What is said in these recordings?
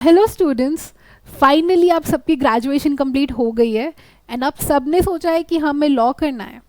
Hello students, finally आप सबकी graduation complete हो गई है एंड आप सब ने सोचा है कि हमें लॉ करना है।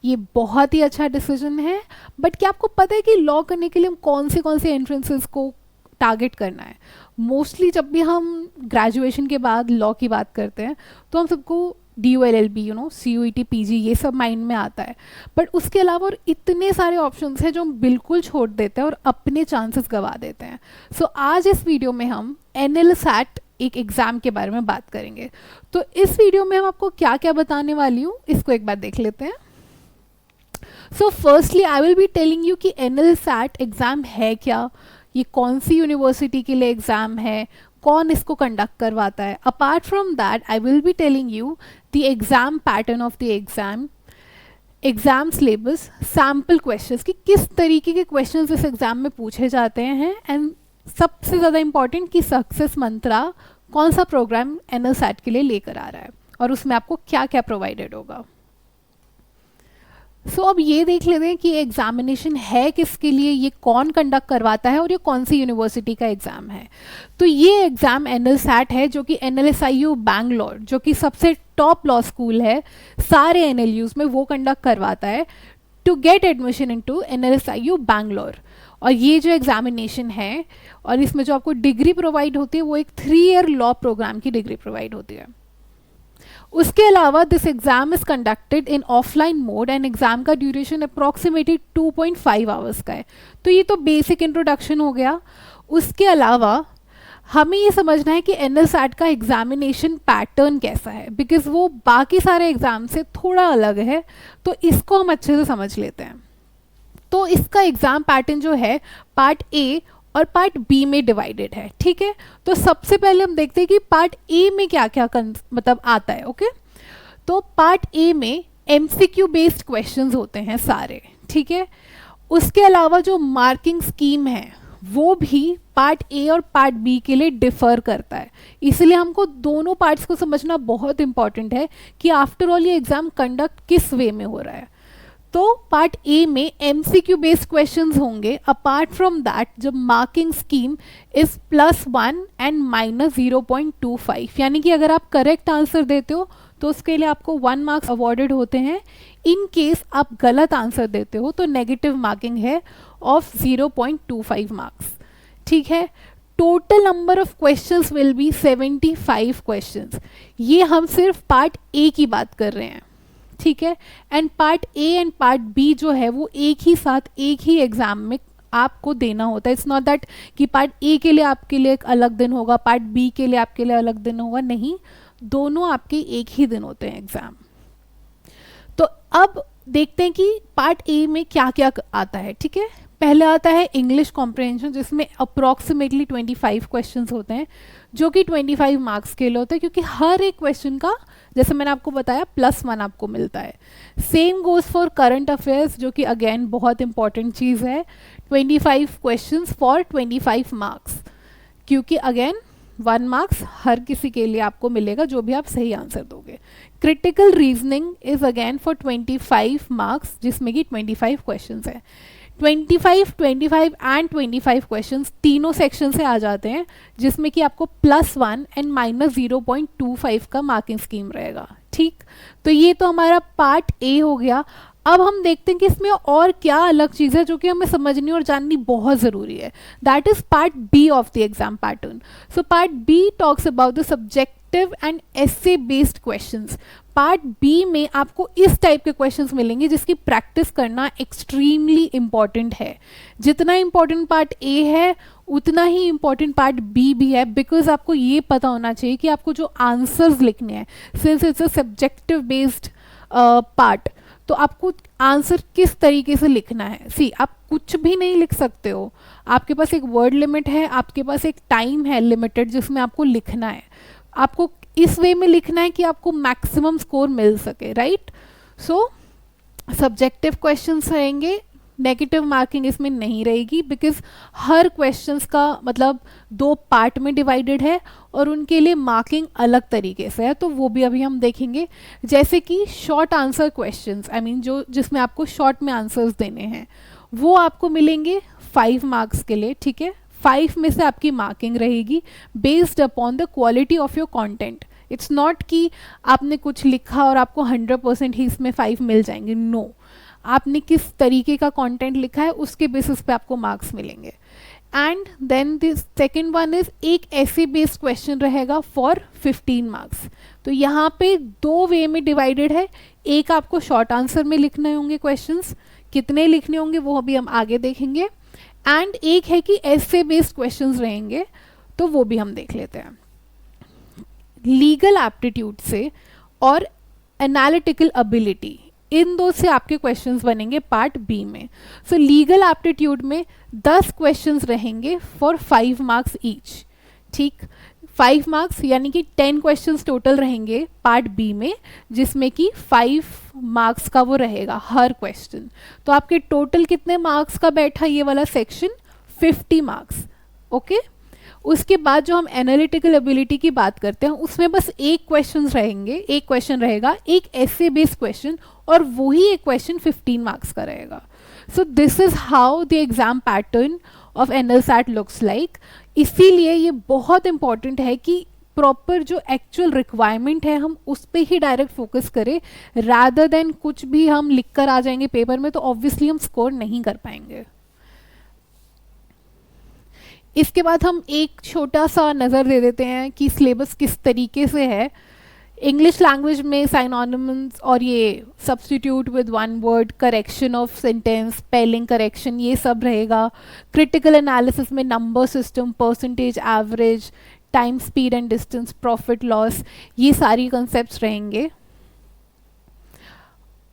ये बहुत ही अच्छा डिसीजन है। बट क्या आपको पता है कि लॉ करने के लिए हम कौन से एंट्रेंसेस को टारगेट करना है? मोस्टली जब भी हम ग्रेजुएशन के बाद लॉ की बात करते हैं तो हम सबको DULLB CUET PG ये सब माइंड में आता है। बट उसके अलावा और इतने सारे ऑप्शंस हैं जो हम बिल्कुल छोड़ देते हैं और अपने चांसेस गंवा देते हैं। सो आज इस वीडियो में हम NLSAT एक एग्ज़ाम के बारे में बात करेंगे। तो इस वीडियो में हम आपको क्या क्या बताने वाली हूँ इसको एक बार देख लेते हैं। So firstly I will be telling you कि NLSAT एग्ज़ाम है क्या, ये कौन सी यूनिवर्सिटी के लिए एग्ज़ाम है, कौन इसको कंडक्ट करवाता है। Apart from that I will be telling you the exam pattern of the exam syllabus, sample questions कि किस तरीके के क्वेश्चंस इस एग्ज़ाम में पूछे जाते हैं, एंड सबसे ज़्यादा इम्पॉर्टेंट कि सक्सेस मंत्रा कौन सा प्रोग्राम NLSAT के लिए लेकर आ रहा है और उसमें आपको क्या क्या प्रोवाइडेड होगा। सो अब ये देख लेते हैं कि एग्जामिनेशन है किसके लिए, ये कौन कंडक्ट करवाता है और ये कौन सी यूनिवर्सिटी का एग्ज़ाम है। तो ये एग्ज़ाम NLSAT है जो कि NLSIU बैंगलोर, जो कि सबसे टॉप लॉ स्कूल है सारे NLUs में, वो कंडक्ट करवाता है to get admission into NLSIU Bangalore. और ये जो एग्जामिनेशन है और इसमें जो आपको डिग्री प्रोवाइड होती है वो एक 3 ईयर लॉ प्रोग्राम की डिग्री प्रोवाइड होती है। उसके अलावा this exam is conducted in offline mode and exam का ड्यूरेशन अप्रॉक्सीमेटली 2.5 आवर्स का है। तो ये तो बेसिक इंट्रोडक्शन हो गया। उसके अलावा हमें ये समझना है कि NLSAT का एग्जामिनेशन पैटर्न कैसा है, बिकॉज वो बाकी सारे एग्जाम से थोड़ा अलग है। तो इसको हम अच्छे से समझ लेते हैं। तो इसका एग्जाम पैटर्न जो है पार्ट ए और पार्ट बी में डिवाइडेड है, ठीक है। तो सबसे पहले हम देखते हैं कि पार्ट ए में क्या क्या मतलब आता है। ओके, तो पार्ट ए में MCQ बेस्ड क्वेश्चंस होते हैं सारे, ठीक है। उसके अलावा जो मार्किंग स्कीम है वो भी पार्ट ए और पार्ट बी के लिए डिफर करता है, इसलिए हमको दोनों पार्ट्स को समझना बहुत इंपॉर्टेंट है कि आफ्टर ऑल ये एग्जाम कंडक्ट किस वे में हो रहा है। तो पार्ट ए में MCQ बेस्ड क्वेश्चंस होंगे। अपार्ट फ्रॉम दैट जब मार्किंग स्कीम इज +1 एंड -0.25, यानी कि अगर आप करेक्ट आंसर देते हो तो उसके लिए आपको 1 मार्क्स अवॉर्डेड होते हैं। इन केस आप गलत आंसर देते हो तो नेगेटिव मार्किंग है ऑफ 0.25 मार्क्स, ठीक है। Total number of questions will be 75 questions. ये हम सिर्फ पार्ट ए की बात कर रहे हैं, ठीक है। And part a and part b जो है वो एक ही साथ एक ही एग्जाम में आपको देना होता है। इट्स नॉट दैट कि पार्ट ए के लिए आपके लिए एक अलग दिन होगा, पार्ट बी के लिए आपके लिए अलग दिन होगा, नहीं, दोनों आपके एक ही दिन होते हैं एग्जाम। तो अब देखते हैं कि पार्ट ए में क्या क्या आता है, ठीक है। पहले आता है इंग्लिश कॉम्प्रिहेंशन, जिसमें अप्रॉक्सीमेटली 25 क्वेश्चंस होते हैं जो कि 25 मार्क्स के लिए होते हैं, क्योंकि हर एक क्वेश्चन का जैसे मैंने आपको बताया +1 आपको मिलता है। Same goes for current affairs, जो कि अगेन बहुत इंपॉर्टेंट चीज़ है। 25 क्वेश्चंस फॉर 25 मार्क्स, क्योंकि अगेन 1 मार्क्स हर किसी के लिए आपको मिलेगा जो भी आप सही आंसर दोगे। Critical reasoning is again for 25 marks, जिसमें कि 25 क्वेश्चंस है। 25, 25 एंड 25 क्वेश्चंस तीनों सेक्शन से आ जाते हैं, जिसमें कि आपको +1 एंड -0.25 का मार्किंग स्कीम रहेगा, ठीक। तो ये तो हमारा पार्ट ए हो गया। अब हम देखते हैं कि इसमें और क्या अलग चीज़ है जो कि हमें समझनी और जाननी बहुत ज़रूरी है। That is part b of the exam pattern. So part b talks about the subjective and essay based questions. Part b में आपको इस टाइप के क्वेश्चंस मिलेंगे जिसकी प्रैक्टिस करना एक्सट्रीमली इंपॉर्टेंट है। जितना इंपॉर्टेंट पार्ट ए है उतना ही इंपॉर्टेंट पार्ट बी भी है, बिकॉज आपको ये पता होना चाहिए कि आपको जो आंसर्स लिखने हैं, since it's a subjective based part, तो आपको आंसर किस तरीके से लिखना है। सी, आप कुछ भी नहीं लिख सकते हो, आपके पास एक वर्ड लिमिट है, आपके पास एक टाइम है लिमिटेड जिसमें आपको लिखना है। आपको इस वे में लिखना है कि आपको मैक्सिमम स्कोर मिल सके, राइट। सो सब्जेक्टिव क्वेश्चंस रहेंगे, नेगेटिव मार्किंग इसमें नहीं रहेगी, बिकॉज हर क्वेश्चंस का मतलब 2 पार्ट में डिवाइडेड है और उनके लिए मार्किंग अलग तरीके से है, तो वो भी अभी हम देखेंगे। जैसे कि short answer questions, I mean जो जिसमें आपको शॉर्ट में आंसर्स देने हैं, वो आपको मिलेंगे 5 मार्क्स के लिए, ठीक है। 5 में से आपकी मार्किंग रहेगी based upon the quality of your content. It's not कि आपने कुछ लिखा और आपको 100% ही इसमें 5 मिल जाएंगे, नो। आपने किस तरीके का कंटेंट लिखा है उसके बेसिस पे आपको मार्क्स मिलेंगे। And then this second one is एक ऐसे बेस्ड क्वेश्चन रहेगा फॉर 15 मार्क्स। तो यहाँ पे 2 वे में डिवाइडेड है। एक आपको शॉर्ट आंसर में लिखने होंगे क्वेश्चंस, कितने लिखने होंगे वो अभी हम आगे देखेंगे। एंड एक है कि ऐसे बेस्ड क्वेश्चंस रहेंगे, तो वो भी हम देख लेते हैं। लीगल एप्टीट्यूड से और एनालिटिकल एबिलिटी, इन दो से आपके क्वेश्चंस बनेंगे पार्ट बी में। सो लीगल एप्टीट्यूड में 10 क्वेश्चंस रहेंगे फॉर 5 मार्क्स ईच, ठीक। 5 मार्क्स यानी कि 10 क्वेश्चंस टोटल रहेंगे पार्ट बी में, जिसमें कि 5 मार्क्स का वो रहेगा हर क्वेश्चन। तो आपके टोटल कितने मार्क्स का बैठा ये वाला सेक्शन? 50 marks, okay. उसके बाद जो हम एनालिटिकल एबिलिटी की बात करते हैं उसमें बस एक क्वेश्चन रहेंगे, एक क्वेश्चन रहेगा, एक ऐसे बेस्ड क्वेश्चन, और वही एक क्वेश्चन 15 मार्क्स का रहेगा। So this is how the exam pattern of NLSAT looks like. इसीलिए ये बहुत इंपॉर्टेंट है कि प्रॉपर जो एक्चुअल रिक्वायरमेंट है हम उस पर ही डायरेक्ट फोकस करें, रादर देन कुछ भी हम लिख कर आ जाएंगे पेपर में तो ऑब्वियसली हम स्कोर नहीं कर पाएंगे। इसके बाद हम एक छोटा सा नज़र दे देते हैं कि सिलेबस किस तरीके से है। इंग्लिश लैंग्वेज में साइनोनिम्स और ये substitute with one word, correction of sentence, spelling correction, ये सब रहेगा। क्रिटिकल एनालिसिस में number system, percentage, average, time, speed and distance, profit loss, ये सारी कंसेप्ट्स रहेंगे।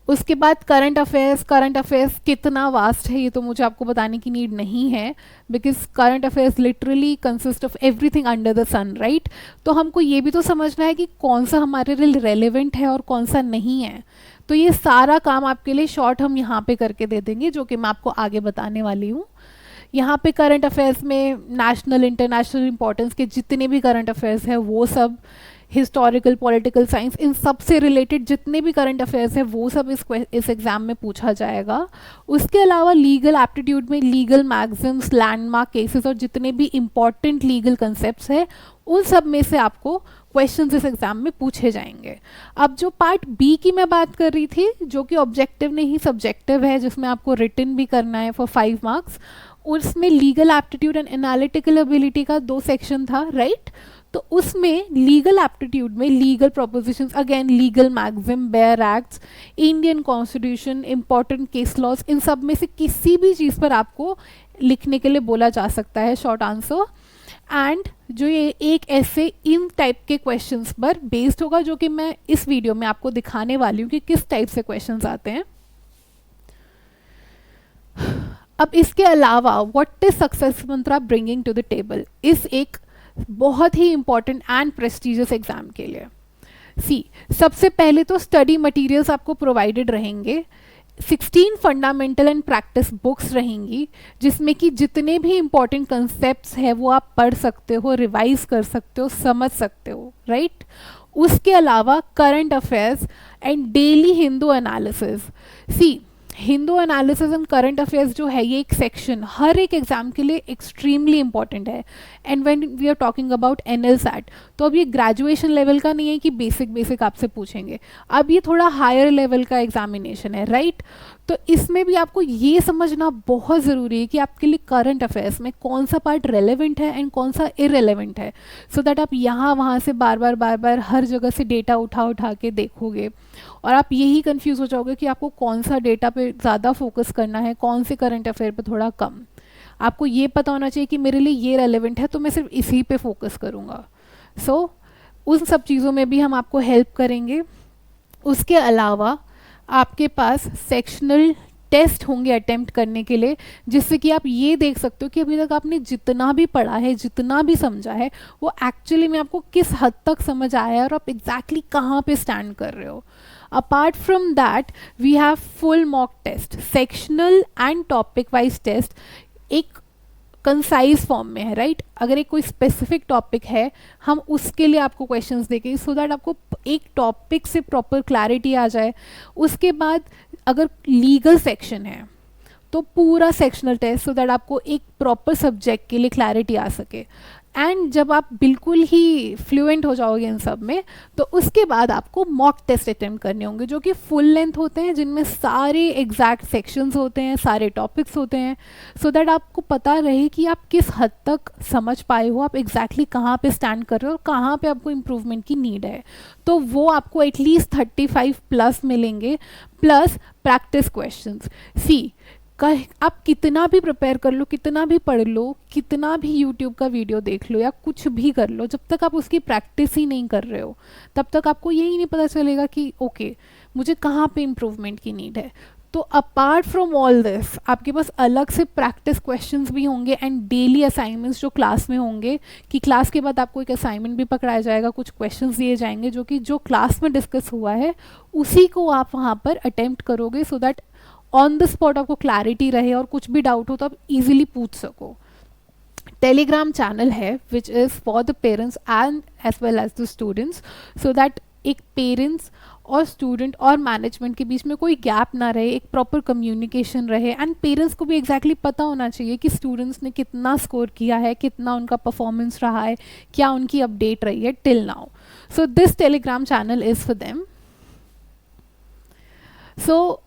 उसके बाद करंट अफेयर्स कितना वास्ट है ये तो मुझे आपको बताने की नीड नहीं है, because current affairs literally consist of everything under the sun, right. तो हमको ये भी तो समझना है कि कौन सा हमारे लिए रेलेवेंट है और कौन सा नहीं है। तो ये सारा काम आपके लिए शॉर्ट हम यहाँ पे करके दे देंगे, जो कि मैं आपको आगे बताने वाली हूँ। यहाँ पे करंट अफेयर्स में नेशनल इंटरनेशनल इंपॉर्टेंस के जितने भी करंट अफेयर्स हैं वो सब, हिस्टोरिकल, पॉलिटिकल साइंस, इन सब से रिलेटेड जितने भी करंट अफेयर्स हैं वो सब इस एग्जाम में पूछा जाएगा। उसके अलावा लीगल एप्टीट्यूड में लीगल मैक्सिम्स, लैंडमार्क केसेस और जितने भी इंपॉर्टेंट लीगल कंसेप्ट्स हैं उन सब में से आपको क्वेश्चंस इस एग्जाम में पूछे जाएंगे। अब जो पार्ट बी की मैं बात कर रही थी, जो कि ऑब्जेक्टिव नहीं सब्जेक्टिव है, जिसमें आपको रिटन भी करना है फॉर 5 मार्क्स, उसमें legal aptitude and analytical ability का 2 सेक्शन था, राइट। तो उसमें लीगल एप्टीट्यूड में legal propositions, again legal maxim, bare acts, Indian constitution, important case laws, इन सब में से किसी भी चीज़ पर आपको लिखने के लिए बोला जा सकता है शॉर्ट आंसर। एंड जो ये एक ऐसे इन टाइप के क्वेश्चंस पर बेस्ड होगा, जो कि मैं इस वीडियो में आपको दिखाने वाली हूँ कि किस टाइप से क्वेश्चंस आते हैं। अब इसके अलावा what is success mantra bringing to the table इस एक बहुत ही इंपॉर्टेंट एंड प्रेस्टिजियस एग्जाम के लिए। सबसे पहले तो स्टडी मटेरियल्स आपको प्रोवाइडेड रहेंगे। 16 फंडामेंटल एंड प्रैक्टिस बुक्स रहेंगी, जिसमें कि जितने भी इंपॉर्टेंट कंसेप्ट्स हैं वो आप पढ़ सकते हो, रिवाइज कर सकते हो, समझ सकते हो, राइट। उसके अलावा current affairs and daily Hindu analysis. Hindu analysis and current affairs जो है ये एक सेक्शन हर एक एग्जाम के लिए एक्सट्रीमली इंपॉर्टेंट है। And when we are talking about NLSAT, तो अब ये ग्रेजुएशन लेवल का नहीं है कि बेसिक आपसे पूछेंगे, अब ये थोड़ा हायर लेवल का एग्जामिनेशन है, राइट। तो इसमें भी आपको ये समझना बहुत ज़रूरी है कि आपके लिए करंट अफेयर्स में कौन सा पार्ट रेलेवेंट है एंड कौन सा इरेलेवेंट है, सो दैट आप यहाँ वहाँ से बार बार हर जगह से डेटा उठा के देखोगे और आप यही कंफ्यूज हो जाओगे कि आपको कौन सा डेटा पे ज़्यादा फोकस करना है, कौन से करंट अफेयर पे थोड़ा कम। आपको ये पता होना चाहिए कि मेरे लिए ये रेलेवेंट है तो मैं सिर्फ इसी पे फोकस करूँगा। सो उन सब चीज़ों में भी हम आपको हेल्प करेंगे। उसके अलावा आपके पास सेक्शनल टेस्ट होंगे अटेम्प्ट करने के लिए, जिससे कि आप ये देख सकते हो कि अभी तक आपने जितना भी पढ़ा है, जितना भी समझा है, वो एक्चुअली में आपको किस हद तक समझ आया है और आप एग्जैक्टली कहाँ पे स्टैंड कर रहे हो। Apart from that we have full mock test, sectional and topic wise test एक कंसाइज फॉर्म में है, राइट। अगर एक कोई स्पेसिफिक टॉपिक है हम उसके लिए आपको क्वेश्चंस देंगे, सो दैट आपको एक टॉपिक से प्रॉपर क्लैरिटी आ जाए। उसके बाद अगर लीगल सेक्शन है तो पूरा सेक्शनल टेस्ट, सो दैट आपको एक प्रॉपर सब्जेक्ट के लिए क्लैरिटी आ सके। एंड जब आप बिल्कुल ही फ्लुएंट हो जाओगे इन सब में, तो उसके बाद आपको मॉक टेस्ट अटेम्प्ट करने होंगे, जो कि फुल लेंथ होते हैं, जिनमें सारे एग्जैक्ट सेक्शंस होते हैं, सारे टॉपिक्स होते हैं, सो दैट आपको पता रहे कि आप किस हद तक समझ पाए हो, आप एग्जैक्टली कहाँ पे स्टैंड कर रहे हो और कहाँ पे आपको इम्प्रूवमेंट की नीड है। तो वो आपको एटलीस्ट 35 प्लस मिलेंगे, प्लस प्रैक्टिस क्वेश्चंस। सी आप कितना भी प्रिपेयर कर लो, कितना भी पढ़ लो, कितना भी यूट्यूब का वीडियो देख लो या कुछ भी कर लो, जब तक आप उसकी प्रैक्टिस ही नहीं कर रहे हो तब तक आपको यही नहीं पता चलेगा कि ओके मुझे कहाँ पे इम्प्रूवमेंट की नीड है। तो अपार्ट फ्रॉम ऑल दिस आपके पास अलग से प्रैक्टिस क्वेश्चंस भी होंगे एंड डेली असाइनमेंट्स जो क्लास में होंगे, कि क्लास के बाद आपको एक असाइनमेंट भी पकड़ाया जाएगा, कुछ क्वेश्चंस दिए जाएंगे जो कि जो क्लास में डिस्कस हुआ है उसी को आप वहाँ पर अटेम्प्ट करोगे, so that on the spot आपको क्लैरिटी रहे और कुछ भी डाउट हो तो आप इजीली पूछ सको। टेलीग्राम चैनल है which is for the parents and as well as the students, so that एक पेरेंट्स और स्टूडेंट और मैनेजमेंट के बीच में कोई गैप ना रहे, एक प्रॉपर कम्युनिकेशन रहे, एंड पेरेंट्स को भी एग्जैक्टली पता होना चाहिए कि स्टूडेंट्स ने कितना स्कोर किया है, कितना उनका परफॉर्मेंस रहा है, क्या उनकी अपडेट रही है till now. So this telegram channel is for them. So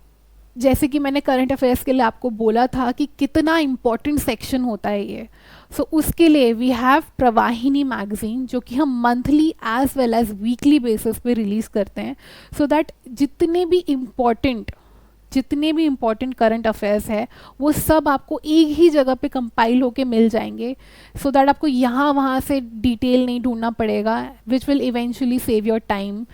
जैसे कि मैंने करंट अफेयर्स के लिए आपको बोला था कि कितना इम्पॉर्टेंट सेक्शन होता है ये, सो उसके लिए वी हैव प्रवाहिनी मैगजीन, जो कि हम monthly as well as weekly basis पे रिलीज़ करते हैं, सो दैट जितने भी इम्पॉर्टेंट करंट अफेयर्स है वो सब आपको एक ही जगह पे कंपाइल होके मिल जाएंगे, सो दैट आपको यहाँ वहाँ से डिटेल नहीं ढूंढना पड़ेगा, which will eventually save your time.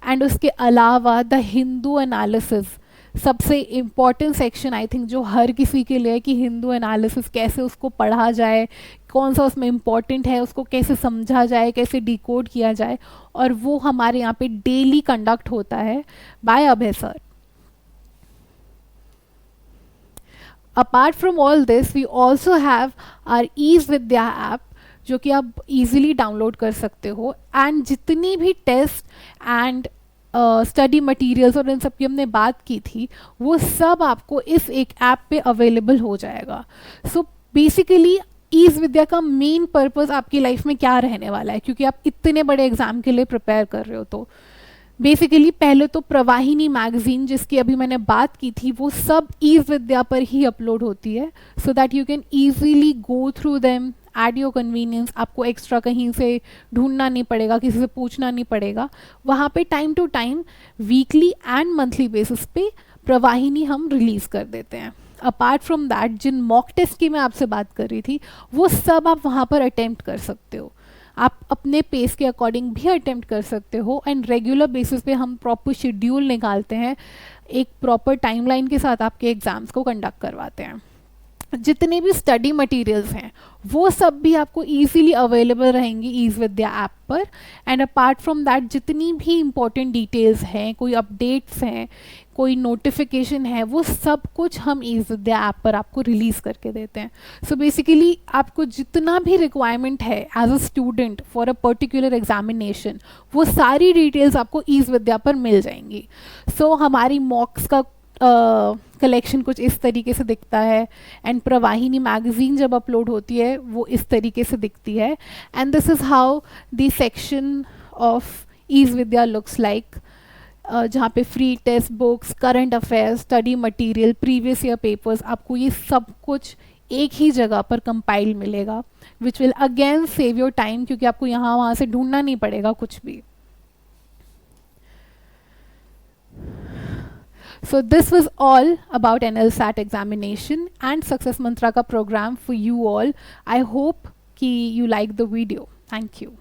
And उसके अलावा द हिंदू एनालिसिस, सबसे इम्पॉर्टेंट सेक्शन आई थिंक जो हर किसी के लिए है, कि हिंदू एनालिसिस कैसे उसको पढ़ा जाए, कौन सा उसमें इम्पॉर्टेंट है, उसको कैसे समझा जाए, कैसे डिकोड किया जाए, और वो हमारे यहाँ पे डेली कंडक्ट होता है by Abhay sir. Apart from all this we also have our Ease Vidya app, जो कि आप इजीली डाउनलोड कर सकते हो, एंड जितनी भी टेस्ट एंड स्टडी मटेरियल्स और इन सब की हमने बात की थी वो सब आपको इस एक ऐप पे अवेलेबल हो जाएगा। सो बेसिकली ईज विद्या का मेन पर्पस आपकी लाइफ में क्या रहने वाला है, क्योंकि आप इतने बड़े एग्जाम के लिए प्रिपेयर कर रहे हो, तो बेसिकली पहले तो प्रवाहिनी मैगजीन जिसकी अभी मैंने बात की थी वो सब ईज विद्या पर ही अपलोड होती है, so that you can easily go through them at your convenience. आपको एक्स्ट्रा कहीं से ढूंढना नहीं पड़ेगा, किसी से पूछना नहीं पड़ेगा, वहाँ पे time to time weekly and monthly basis पे प्रवाहिनी हम रिलीज़ कर देते हैं। अपार्ट फ्रॉम दैट जिन मॉक टेस्ट की मैं आपसे बात कर रही थी वो सब आप वहाँ पर अटेम्प्ट कर सकते हो, आप अपने पेस के अकॉर्डिंग भी अटेम्प्ट कर सकते हो, एंड रेगुलर बेसिस पे हम प्रॉपर शेड्यूल निकालते हैं, एक प्रॉपर टाइमलाइन के साथ आपके एग्ज़ाम्स को कंडक्ट करवाते हैं। जितने भी स्टडी मटेरियल्स हैं वो सब भी आपको इजीली अवेलेबल रहेंगी ईज विद्या ऐप पर, एंड अपार्ट फ्रॉम दैट जितनी भी इम्पोर्टेंट डिटेल्स हैं, कोई अपडेट्स हैं, कोई नोटिफिकेशन है, वो सब कुछ हम ईज विद्या ऐप पर आपको रिलीज़ करके देते हैं। सो बेसिकली आपको जितना भी रिक्वायरमेंट है as a student for a particular examination वो सारी डिटेल्स आपको ईज विद्या पर मिल जाएंगी। सो हमारी मॉक्स का कलेक्शन कुछ इस तरीके से दिखता है, एंड प्रवाहिनी मैगजीन जब अपलोड होती है वो इस तरीके से दिखती है, and this is how the section of Ease Vidya looks like, जहाँ पे free text books, current affairs, study material, previous year papers, आपको ये सब कुछ एक ही जगह पर कंपाइल मिलेगा, which will again save your time, क्योंकि आपको यहाँ वहाँ से ढूंढना नहीं पड़ेगा कुछ भी। So this was all about NLSAT examination and Success Mantra ka program for you all. I hope कि you like the video. Thank you.